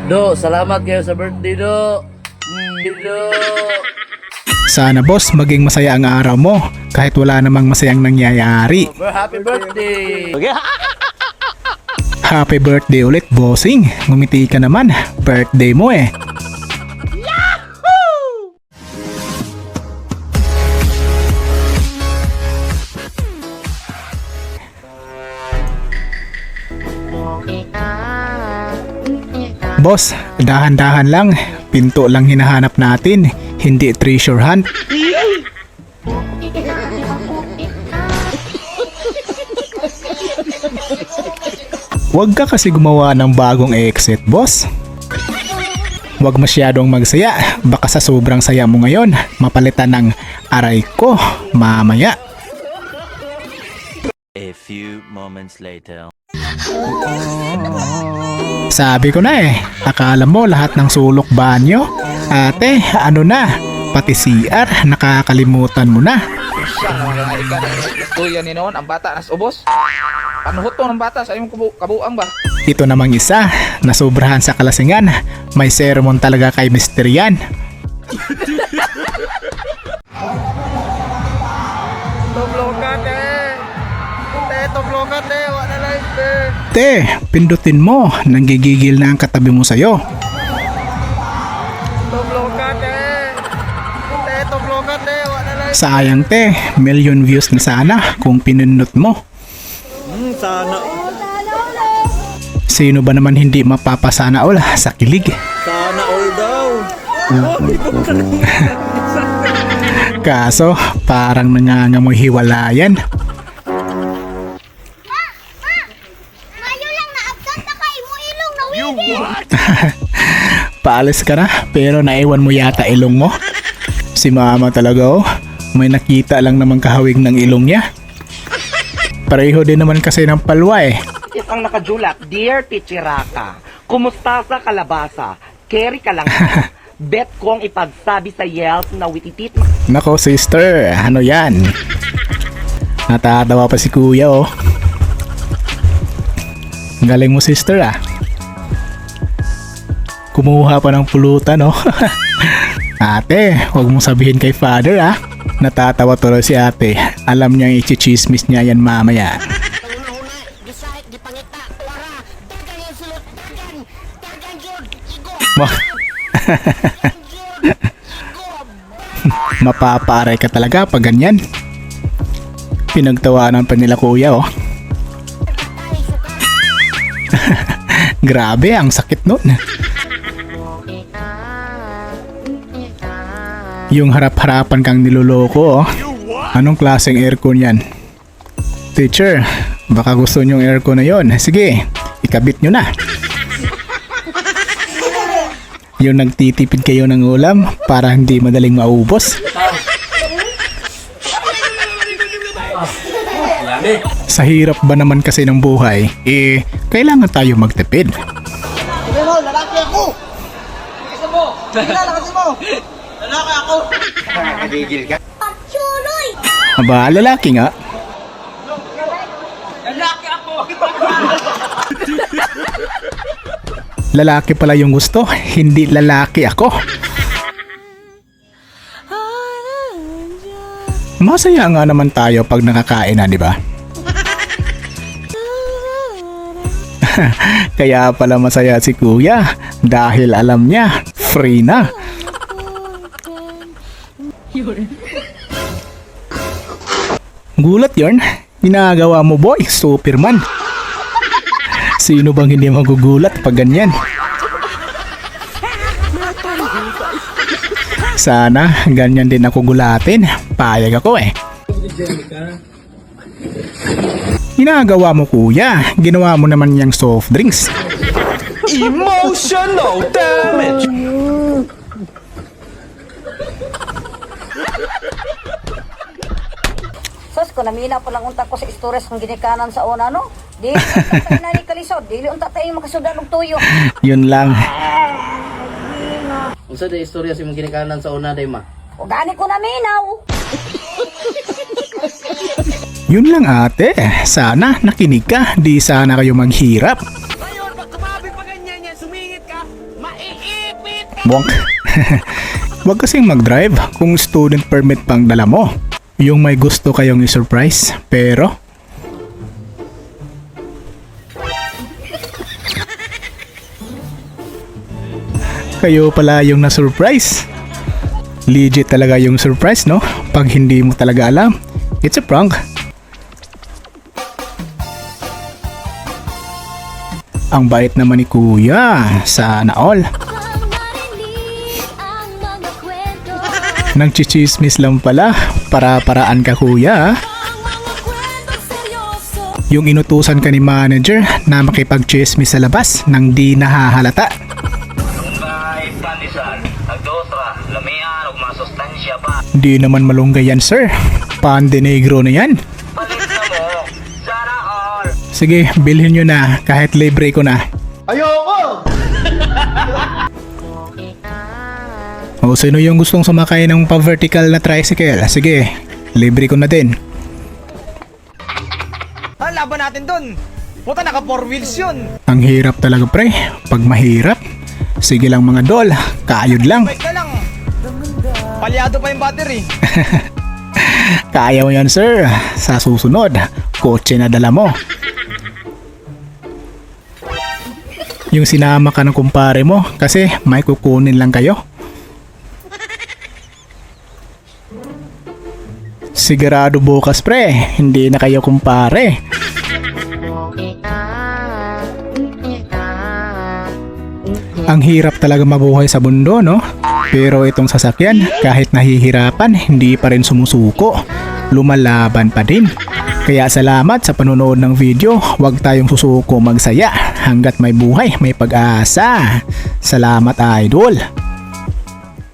Do, salamat kayo sa birthday, Do. Do. Sana boss, maging masaya ang araw mo kahit wala namang masayang nangyayari. Happy birthday. Happy birthday ulit, bossing. Ngumiti ka naman. Birthday mo eh. Boss, dahan-dahan lang. Pinto lang hinahanap natin. Hindi treasure hunt. Huwag ka kasi gumawa ng bagong exit, boss. Huwag masyadong magsaya. Baka sa sobrang saya mo ngayon, mapalitan ng aray ko mamaya. A few moments later. Sabi ko na eh, akala mo lahat ng sulok banyo? Ate, ano na? Pati CR, nakakalimutan mo na. Kuya ni noon, ang bata nas ubos. Panuhot to ng bata sa iyong kabuang ba? Ito namang isa, nasobrahan sa kalasingan. May sermon talaga kay Mr. Yan. Te, pindutin mo. Nanggigigil na ang katabi mo sa'yo. Sayang te, million views na sana kung pinindot mo. Sana. Sino ba naman hindi mapapasana all sa kilig? Sana all daw. Kaso, parang nangangamoy hiwalayan. Mayo lang na-absent na kay mo ilong na wili. Paalis ka na, pero naiwan mo yata ilong mo. Si mama talaga oh. May nakita lang namang kahawig ng ilong niya. Pareho din naman kasi ng palwa eh. Isang nakajulat, Dear Tichiraka, kumusta sa kalabasa? Carry ka lang. Bet ko ang ipagsabi sa Yelp na wititit. Nako sister, ano yan? Natatawa pa si kuya oh. Galing mo sister ah. Kumuha pa ng pulutan oh. Ate, huwag mong sabihin kay father ah. Natatawa tuloy si ate. Alam niyang ichichismis niya yan mamaya. Mapapaaray ka talaga pag ganyan. Pinagtawanan pa nila kuya oh. Grabe, ang sakit nun. Yung harap-harapan kang niloloko oh. Anong klaseng aircon yan? Teacher, baka gusto nyong aircon na yon. Sige, ikabit nyo na. Yung nagtitipid kayo ng ulam para hindi madaling maubos. Sa hirap ba naman kasi ng buhay, kailangan tayo magtipid. Lalaki ako! Kasi mo! Lalaki mo! Lalaki ako! Nagigil ka? Pagsuloy! Aba, lalaki nga. Lalaki ako! Lalaki pala yung gusto, hindi lalaki ako. Masaya nga naman tayo pag nakakain na, di ba? Kaya pala masaya si kuya dahil alam niya, free na. Gulat yarn, ginagawa mo boy, Superman. Sino bang hindi magugulat pag ganyan? Sana ganyan din ako gulatin. Payag ako eh. Ginagawa mo kuya, ginawa mo naman yung soft drinks. Emotional damage! Sus, kung namina pa lang unta ko sa istores kung ginikanan sa una, no? Di, unta tayo na kalisod. Dili unta tayo makasudan ng tuyo. Yun lang. Unsa day istorya si mong ginikanan sa una day ma? O gani ko naminaw. Yun lang ate. Sana nakinig ka. Di sana kayo maghirap. Ngayon, pag kumabi pa ganyan yan, sumingit Bonk. Huwag kasing mag-drive kung student permit pang dala mo. Yung may gusto kayong i-surprise, pero kayo pala yung na-surprise. Legit talaga yung surprise, no? Pag hindi mo talaga alam, it's a prank. Ang bait naman ni Kuya. Sana all. Nang chichismis lang pala. Para-paraan ka, Kuya. Yung inutusan ka ni manager na makipag-chismis sa labas nang di nahahalata. Di naman malunggay yan, sir. Pande negro na yan. Sige, bilhin nyo na kahit libre ko na. Ayoko! O sino yung gustong sumakay ng pa-vertical na tricycle? Sige, libre ko na din. Laban natin dun. Puta, naka 4 wheels yun. Ang hirap talaga, pre. Pag mahirap, sige lang mga dol, kaayod lang. Bike na lang. Palyado pa yung battery. Kaya mo yan, sir. Sa susunod, kotse na dala mo. Yung sinama ka ng kumpare mo kasi may kukunin lang kayo. Sigurado bukas, pre, hindi na kayo kumpare. Ang hirap talaga mabuhay sa mundo, no? Pero itong sasakyan, kahit nahihirapan, hindi pa rin sumusuko. Lumalaban pa din. Kaya salamat sa panonood ng video. Huwag tayong susuko magsaya. Hanggat may buhay, may pag-asa. Salamat, idol.